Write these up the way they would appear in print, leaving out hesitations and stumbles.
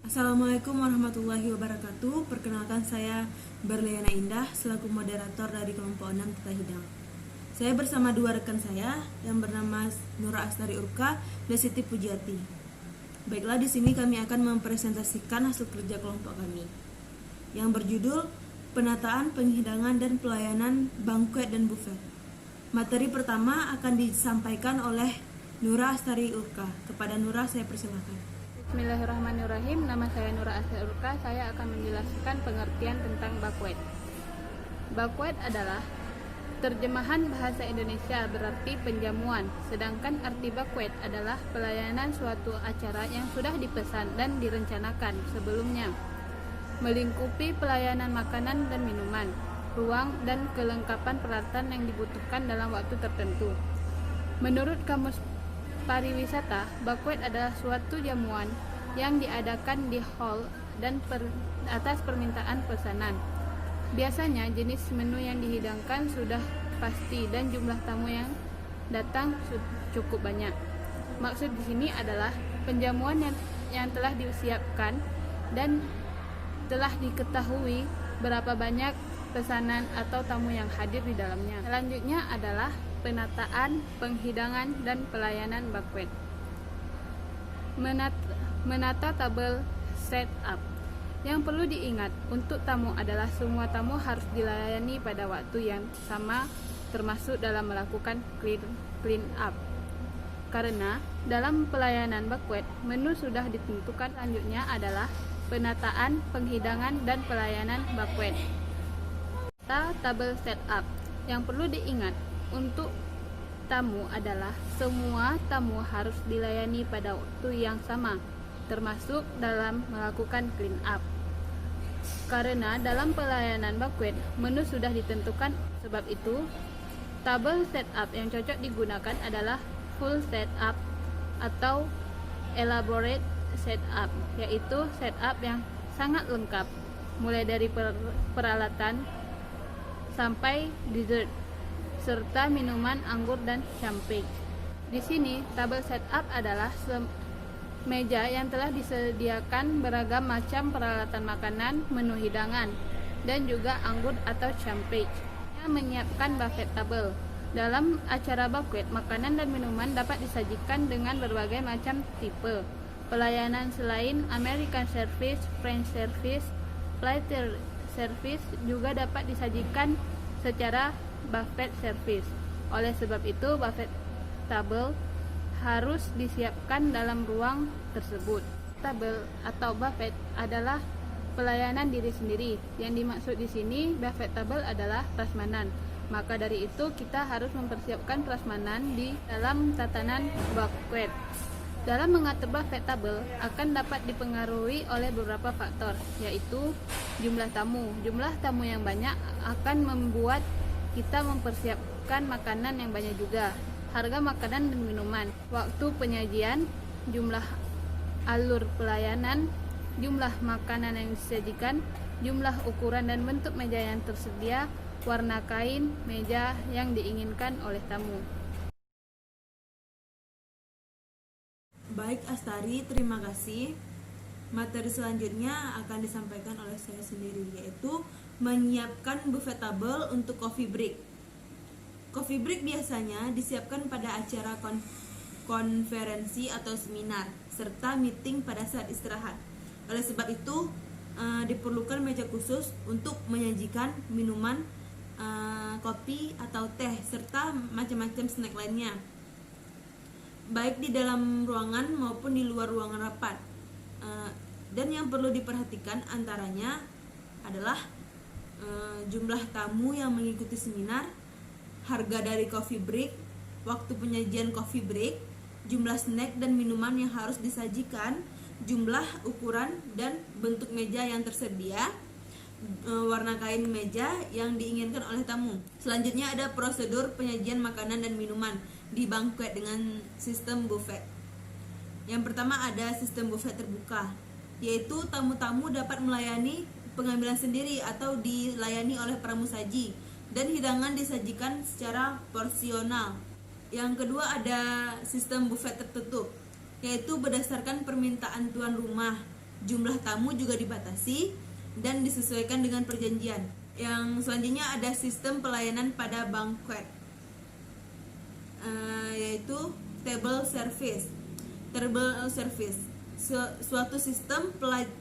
Assalamualaikum warahmatullahi wabarakatuh. Perkenalkan, saya Berliana Indah selaku moderator dari kelompok 6 Tata Hidang. Saya bersama dua rekan saya yang bernama Nura Astari Urka dan Siti Pujiati. Baiklah, di sini kami akan mempresentasikan hasil kerja kelompok kami yang berjudul Penataan, Penghidangan, dan Pelayanan Banquet dan Buffet. Materi pertama akan disampaikan oleh Nura Astari Urka. Kepada Nura saya persilakan. Bismillahirrahmanirrahim. Nama saya Nura Astari Urka. Saya akan menjelaskan pengertian tentang banquet. Banquet adalah terjemahan bahasa Indonesia berarti penjamuan, sedangkan arti banquet adalah pelayanan suatu acara yang sudah dipesan dan direncanakan sebelumnya, melingkupi pelayanan makanan dan minuman, ruang, dan kelengkapan peralatan yang dibutuhkan dalam waktu tertentu. Menurut Kamus Pariwisata, banquet adalah suatu jamuan yang diadakan di hall dan atas permintaan pesanan. Biasanya jenis menu yang dihidangkan sudah pasti dan jumlah tamu yang datang cukup banyak. Maksud di sini adalah penjamuan yang telah disiapkan dan telah diketahui berapa banyak pesanan atau tamu yang hadir di dalamnya. Selanjutnya adalah penataan, penghidangan, dan pelayanan banquet. Menata tabel setup. Yang perlu diingat untuk tamu adalah semua tamu harus dilayani pada waktu yang sama, termasuk dalam melakukan clean up. Karena dalam pelayanan banquet, menu sudah ditentukan. Selanjutnya adalah penataan, penghidangan, dan pelayanan banquet. Tabel setup. Yang perlu diingat untuk tamu adalah semua tamu harus dilayani pada waktu yang sama, termasuk dalam melakukan clean up. Karena dalam pelayanan banquet, menu sudah ditentukan. Sebab itu, tabel setup yang cocok digunakan adalah full setup atau elaborate setup, yaitu setup yang sangat lengkap, mulai dari peralatan sampai dessert, serta minuman anggur dan champagne. Di sini, tabel setup adalah meja yang telah disediakan beragam macam peralatan makanan, menu hidangan, dan juga anggur atau champagne. Yang menyiapkan buffet table. Dalam acara banquet, makanan dan minuman dapat disajikan dengan berbagai macam tipe pelayanan selain American service, French service, platter service juga dapat disajikan secara buffet service. Oleh sebab itu, buffet table harus disiapkan dalam ruang tersebut. Table atau buffet adalah pelayanan diri sendiri. Yang dimaksud di sini buffet table adalah prasmanan. Maka dari itu kita harus mempersiapkan prasmanan di dalam tatanan banquet. Dalam mengatur buffet table akan dapat dipengaruhi oleh beberapa faktor, yaitu jumlah tamu. Jumlah tamu yang banyak akan membuat kita mempersiapkan makanan yang banyak juga. Harga makanan dan minuman, waktu penyajian, jumlah alur pelayanan, jumlah makanan yang disajikan, jumlah ukuran dan bentuk meja yang tersedia, warna kain meja yang diinginkan oleh tamu. Baik Astari, terima kasih. Materi selanjutnya akan disampaikan oleh saya sendiri, yaitu menyiapkan buffet table untuk coffee break. Coffee break biasanya disiapkan pada acara konferensi atau seminar, serta meeting pada saat istirahat. Oleh sebab itu, diperlukan meja khusus untuk menyajikan minuman, kopi atau teh, serta macam-macam snack lainnya, baik di dalam ruangan maupun di luar ruangan rapat. Dan yang perlu diperhatikan antaranya adalah jumlah tamu yang mengikuti seminar, harga dari coffee break, waktu penyajian coffee break, jumlah snack dan minuman yang harus disajikan, jumlah, ukuran, dan bentuk meja yang tersedia, warna kain meja yang diinginkan oleh tamu. Selanjutnya ada prosedur penyajian makanan dan minuman di banquet dengan sistem buffet. Yang pertama ada sistem buffet terbuka, yaitu tamu-tamu dapat melayani pengambilan sendiri atau dilayani oleh pramusaji, dan hidangan disajikan secara porsional. Yang kedua ada sistem buffet tertutup, yaitu berdasarkan permintaan tuan rumah. Jumlah tamu juga dibatasi dan disesuaikan dengan perjanjian. Yang selanjutnya ada sistem pelayanan pada banquet, yaitu table service. Suatu sistem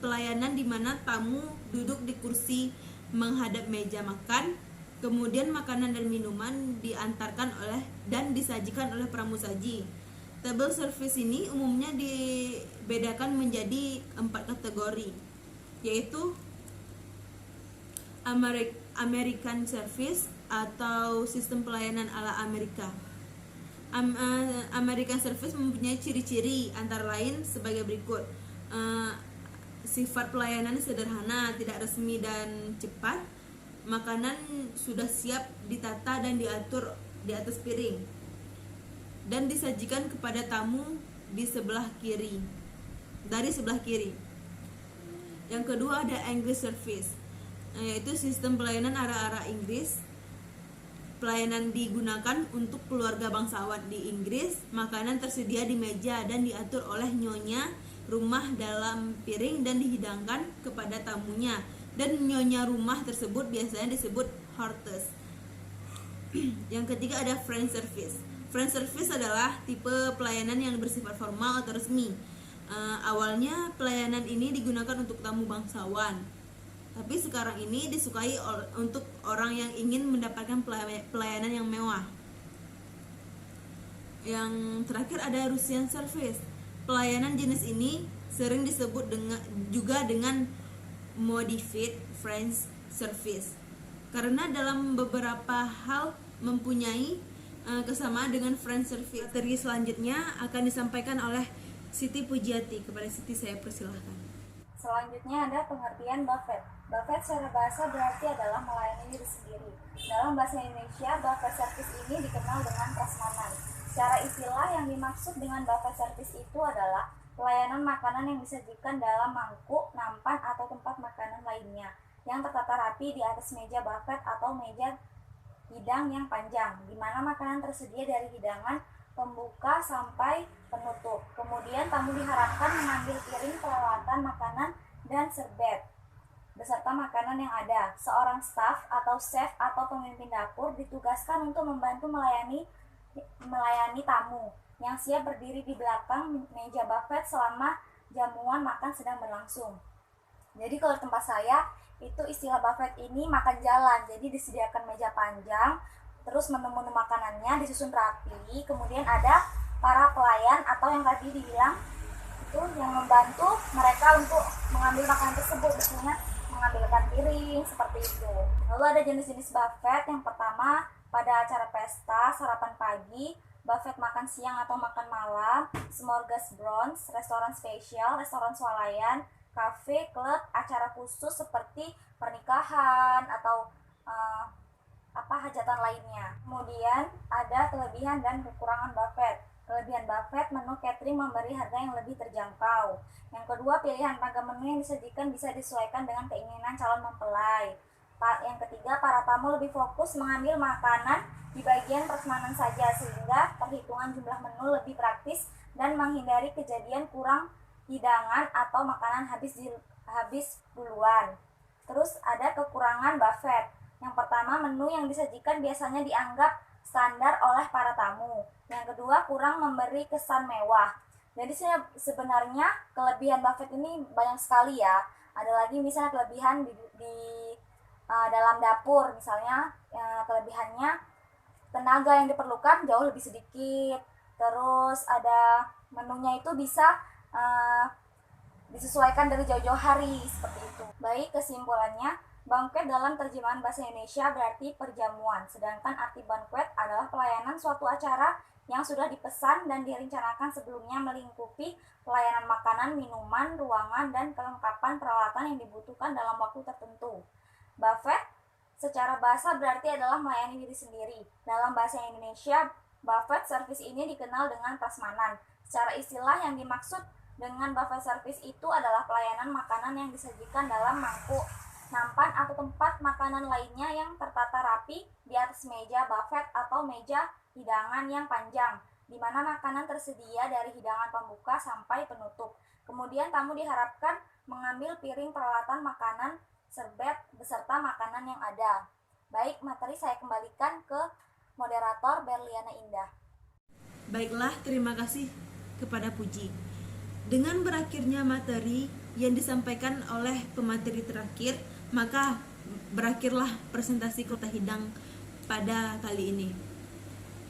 pelayanan di mana tamu duduk di kursi menghadap meja makan, kemudian makanan dan minuman diantarkan dan disajikan oleh pramusaji. Table service ini umumnya dibedakan menjadi 4 kategori, yaitu American Service atau sistem pelayanan ala Amerika. American Service mempunyai ciri-ciri antara lain sebagai berikut. Sifat pelayanan sederhana, tidak resmi dan cepat. Makanan sudah siap ditata dan diatur di atas piring dan disajikan kepada tamu dari sebelah kiri. Yang kedua ada English Service, yaitu sistem pelayanan arah-arah Inggris. Pelayanan digunakan untuk keluarga bangsawan di Inggris. Makanan tersedia di meja dan diatur oleh nyonya rumah dalam piring dan dihidangkan kepada tamunya. Dan nyonya rumah tersebut biasanya disebut hostess. Yang ketiga ada French Service. French Service adalah tipe pelayanan yang bersifat formal atau resmi. Awalnya pelayanan ini digunakan untuk tamu bangsawan, tapi sekarang ini disukai untuk orang yang ingin mendapatkan pelayanan yang mewah. Yang terakhir ada Russian Service. Pelayanan jenis ini sering disebut juga dengan Modified French Service karena dalam beberapa hal mempunyai kesamaan dengan French Service. Materi selanjutnya akan disampaikan oleh Siti Pujiati. Kepada Siti saya persilahkan. Selanjutnya ada pengertian buffet. Buffet secara bahasa berarti adalah melayani diri sendiri. Dalam bahasa Indonesia, buffet service ini dikenal dengan prasmanan. Secara istilah yang dimaksud dengan buffet service itu adalah pelayanan makanan yang disajikan dalam mangkuk, nampan, atau tempat makanan lainnya yang tertata rapi di atas meja buffet atau meja hidang yang panjang, di mana makanan tersedia dari hidangan pembuka sampai penutup. Kemudian tamu diharapkan mengambil piring peralatan makanan dan serbet beserta makanan yang ada. Seorang staf atau chef atau pemimpin dapur ditugaskan untuk membantu melayani tamu yang siap berdiri di belakang meja buffet selama jamuan makan sedang berlangsung. Jadi kalau tempat saya itu istilah buffet ini makan jalan. Jadi disediakan meja panjang, terus menu-menu makanannya disusun rapi, kemudian ada para pelayan atau yang tadi dibilang itu yang membantu mereka untuk mengambil makanan tersebut, misalnya mengambilkan piring seperti itu. Lalu ada jenis-jenis buffet. Yang pertama, pada acara pesta, sarapan pagi, buffet makan siang atau makan malam, smorgasbord, restoran spesial, restoran swalayan, kafe, klub, acara khusus seperti pernikahan atau hajatan lainnya. Kemudian ada kelebihan dan kekurangan buffet. Kelebihan buffet, menu catering memberi harga yang lebih terjangkau. Yang kedua, pilihan ragam menu yang disajikan bisa disesuaikan dengan keinginan calon mempelai. Yang ketiga, para tamu lebih fokus mengambil makanan di bagian prasmanan saja, sehingga perhitungan jumlah menu lebih praktis dan menghindari kejadian kurang hidangan atau makanan habis duluan. Terus ada kekurangan buffet. Yang pertama, menu yang disajikan biasanya dianggap standar oleh para tamu. Yang kedua, kurang memberi kesan mewah. Jadi sebenarnya kelebihan buffet ini banyak sekali ya. Ada lagi misalnya kelebihan di dalam dapur, misalnya kelebihannya tenaga yang diperlukan jauh lebih sedikit. Terus ada menunya itu bisa disesuaikan dari jauh-jauh hari seperti itu. Baik, kesimpulannya, banquet dalam terjemahan bahasa Indonesia berarti perjamuan, sedangkan arti banquet adalah pelayanan suatu acara yang sudah dipesan dan direncanakan sebelumnya, melingkupi pelayanan makanan, minuman, ruangan, dan kelengkapan peralatan yang dibutuhkan dalam waktu tertentu. Buffet secara bahasa berarti adalah melayani diri sendiri. Dalam bahasa Indonesia, buffet service ini dikenal dengan prasmanan. Secara istilah yang dimaksud dengan buffet service itu adalah pelayanan makanan yang disajikan dalam mangkuk, nampan, atau tempat makanan lainnya yang tertata rapi di atas meja buffet atau meja hidangan yang panjang, di mana makanan tersedia dari hidangan pembuka sampai penutup. Kemudian tamu diharapkan mengambil piring peralatan makanan serbet beserta makanan yang ada. Baik, materi saya kembalikan ke moderator Berliana Indah. Baiklah, terima kasih kepada Puji. Dengan berakhirnya materi yang disampaikan oleh pemateri terakhir, maka berakhirlah presentasi Kota Hidang pada kali ini.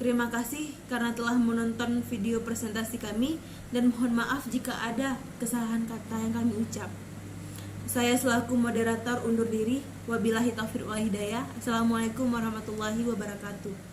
Terima kasih karena telah menonton video presentasi kami dan mohon maaf jika ada kesalahan kata yang kami ucap. Saya selaku moderator undur diri. Wabillahi taufiq wal hidayah. Assalamualaikum warahmatullahi wabarakatuh.